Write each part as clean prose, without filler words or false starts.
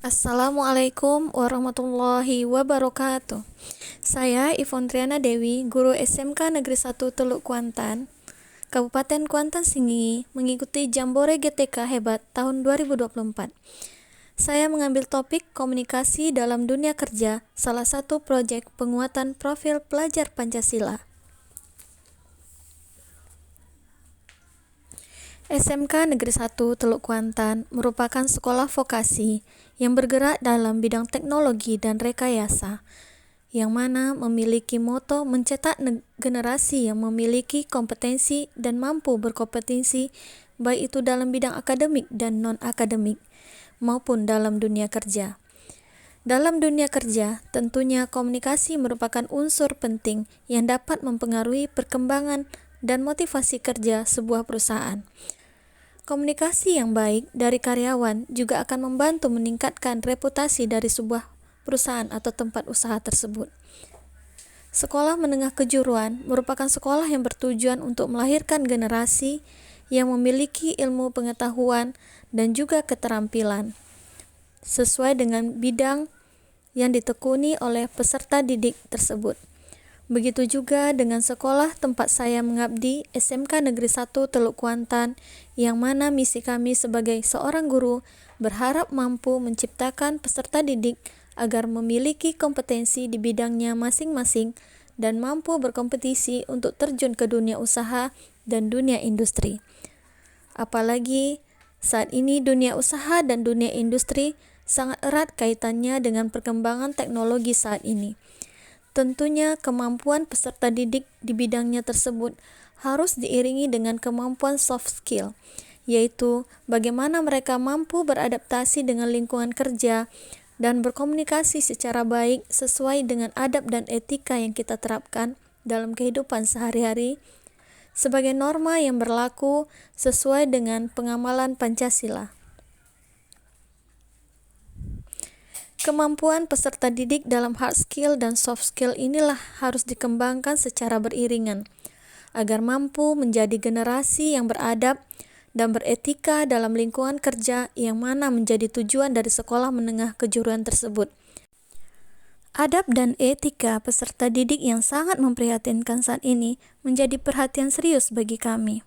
Assalamualaikum warahmatullahi wabarakatuh. Saya Ivon Triana Dewi, guru SMK Negeri 1 Teluk Kuantan, Kabupaten Kuantan Sengingi, mengikuti Jambore GTK Hebat tahun 2024. Saya mengambil topik komunikasi dalam dunia kerja, salah satu proyek penguatan profil pelajar Pancasila. SMK Negeri 1 Teluk Kuantan merupakan sekolah vokasi yang bergerak dalam bidang teknologi dan rekayasa, yang mana memiliki moto mencetak generasi yang memiliki kompetensi dan mampu berkompetensi, baik itu dalam bidang akademik dan non-akademik, maupun dalam dunia kerja. Dalam dunia kerja, tentunya komunikasi merupakan unsur penting yang dapat mempengaruhi perkembangan dan motivasi kerja sebuah perusahaan. Komunikasi yang baik dari karyawan juga akan membantu meningkatkan reputasi dari sebuah perusahaan atau tempat usaha tersebut. Sekolah menengah kejuruan merupakan sekolah yang bertujuan untuk melahirkan generasi yang memiliki ilmu pengetahuan dan juga keterampilan sesuai dengan bidang yang ditekuni oleh peserta didik tersebut. Begitu juga dengan sekolah tempat saya mengabdi, SMK Negeri 1 Teluk Kuantan, yang mana misi kami sebagai seorang guru berharap mampu menciptakan peserta didik agar memiliki kompetensi di bidangnya masing-masing dan mampu berkompetisi untuk terjun ke dunia usaha dan dunia industri. Apalagi saat ini dunia usaha dan dunia industri sangat erat kaitannya dengan perkembangan teknologi saat ini. Tentunya kemampuan peserta didik di bidangnya tersebut harus diiringi dengan kemampuan soft skill, yaitu bagaimana mereka mampu beradaptasi dengan lingkungan kerja dan berkomunikasi secara baik sesuai dengan adab dan etika yang kita terapkan dalam kehidupan sehari-hari sebagai norma yang berlaku sesuai dengan pengamalan Pancasila. Kemampuan peserta didik dalam hard skill dan soft skill inilah harus dikembangkan secara beriringan agar mampu menjadi generasi yang beradab dan beretika dalam lingkungan kerja yang mana menjadi tujuan dari sekolah menengah kejuruan tersebut. Adab dan etika peserta didik yang sangat memprihatinkan saat ini menjadi perhatian serius bagi kami.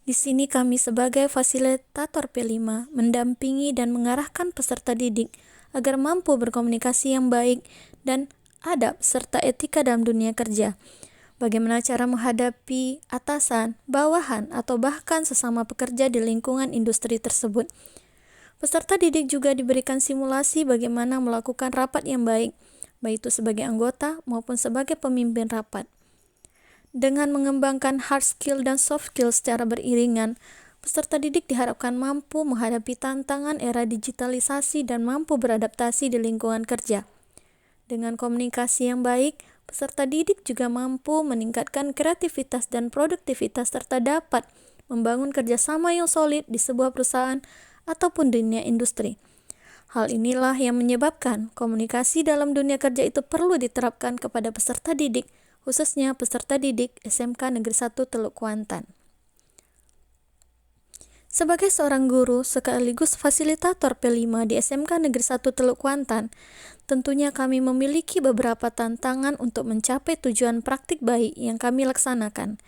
Di sini kami sebagai fasilitator P5 mendampingi dan mengarahkan peserta didik agar mampu berkomunikasi yang baik dan adab serta etika dalam dunia kerja. Bagaimana cara menghadapi atasan, bawahan, atau bahkan sesama pekerja di lingkungan industri tersebut. Peserta didik juga diberikan simulasi bagaimana melakukan rapat yang baik itu sebagai anggota maupun sebagai pemimpin rapat. Dengan mengembangkan hard skill dan soft skill secara beriringan, peserta didik diharapkan mampu menghadapi tantangan era digitalisasi dan mampu beradaptasi di lingkungan kerja. Dengan komunikasi yang baik, peserta didik juga mampu meningkatkan kreativitas dan produktivitas serta dapat membangun kerjasama yang solid di sebuah perusahaan ataupun dunia industri. Hal inilah yang menyebabkan komunikasi dalam dunia kerja itu perlu diterapkan kepada peserta didik, khususnya peserta didik SMK Negeri 1 Teluk Kuantan. Sebagai seorang guru sekaligus fasilitator P5 di SMK Negeri 1 Teluk Kuantan, tentunya kami memiliki beberapa tantangan untuk mencapai tujuan praktik baik yang kami laksanakan.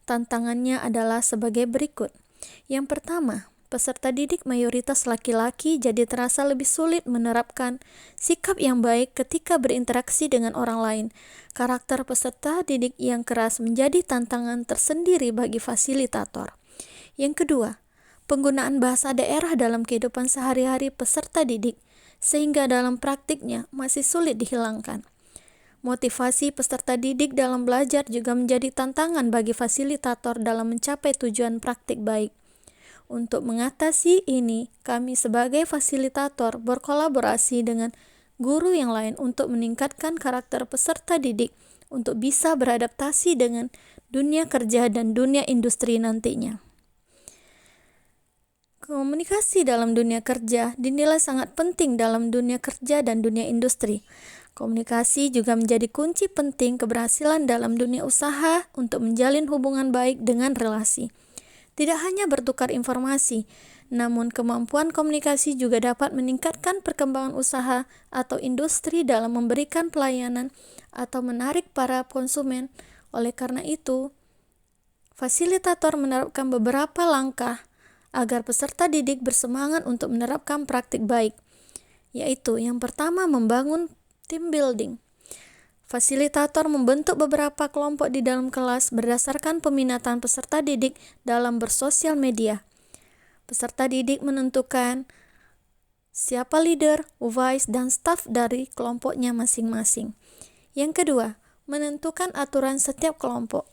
Tantangannya adalah sebagai berikut. Yang pertama, peserta didik mayoritas laki-laki jadi terasa lebih sulit menerapkan sikap yang baik ketika berinteraksi dengan orang lain. Karakter peserta didik yang keras menjadi tantangan tersendiri bagi fasilitator. Yang kedua, penggunaan bahasa daerah dalam kehidupan sehari-hari peserta didik, sehingga dalam praktiknya masih sulit dihilangkan. Motivasi peserta didik dalam belajar juga menjadi tantangan bagi fasilitator dalam mencapai tujuan praktik baik. Untuk mengatasi ini, kami sebagai fasilitator berkolaborasi dengan guru yang lain untuk meningkatkan karakter peserta didik untuk bisa beradaptasi dengan dunia kerja dan dunia industri nantinya. Komunikasi dalam dunia kerja dinilai sangat penting dalam dunia kerja dan dunia industri. Komunikasi juga menjadi kunci penting keberhasilan dalam dunia usaha untuk menjalin hubungan baik dengan relasi. Tidak hanya bertukar informasi, Namun, kemampuan komunikasi juga dapat meningkatkan perkembangan usaha atau industri dalam memberikan pelayanan atau menarik para konsumen. Oleh karena itu, fasilitator menerapkan beberapa langkah agar peserta didik bersemangat untuk menerapkan praktik baik, yaitu yang pertama, membangun team building. Fasilitator membentuk beberapa kelompok di dalam kelas berdasarkan peminatan peserta didik dalam bersosial media. Peserta didik menentukan siapa leader, vice, dan staf dari kelompoknya masing-masing. Yang kedua, menentukan aturan setiap kelompok.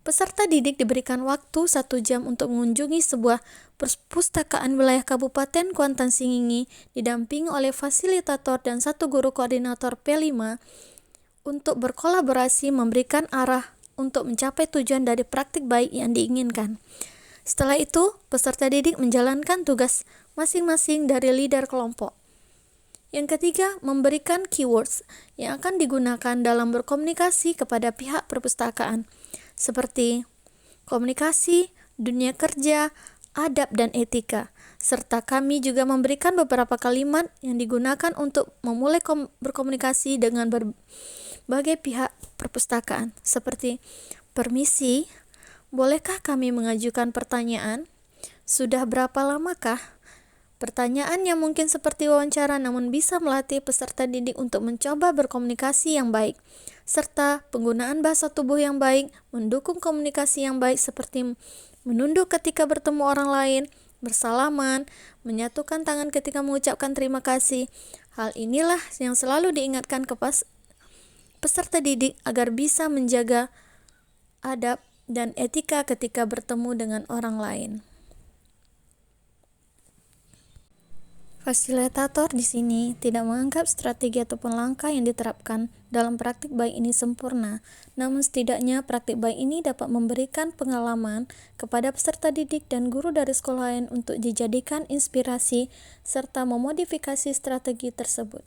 Peserta didik diberikan waktu 1 jam untuk mengunjungi sebuah perpustakaan wilayah Kabupaten Kuantan Singingi didampingi oleh fasilitator dan 1 guru koordinator P5 untuk berkolaborasi memberikan arah untuk mencapai tujuan dari praktik baik yang diinginkan. Setelah itu, peserta didik menjalankan tugas masing-masing dari leader kelompok. Yang ketiga, memberikan keywords yang akan digunakan dalam berkomunikasi kepada pihak perpustakaan, seperti komunikasi, dunia kerja, adab, dan etika. Serta kami juga memberikan beberapa kalimat yang digunakan untuk memulai berkomunikasi dengan berbagai pihak perpustakaan, seperti permisi, bolehkah kami mengajukan pertanyaan? Sudah berapa lamakah? Pertanyaan yang mungkin seperti wawancara namun bisa melatih peserta didik untuk mencoba berkomunikasi yang baik, serta penggunaan bahasa tubuh yang baik, mendukung komunikasi yang baik seperti menunduk ketika bertemu orang lain, bersalaman, menyatukan tangan ketika mengucapkan terima kasih. Hal inilah yang selalu diingatkan ke peserta didik agar bisa menjaga adab dan etika ketika bertemu dengan orang lain. Fasilitator di sini tidak menganggap strategi ataupun langkah yang diterapkan dalam praktik baik ini sempurna, namun setidaknya praktik baik ini dapat memberikan pengalaman kepada peserta didik dan guru dari sekolah lain untuk dijadikan inspirasi serta memodifikasi strategi tersebut.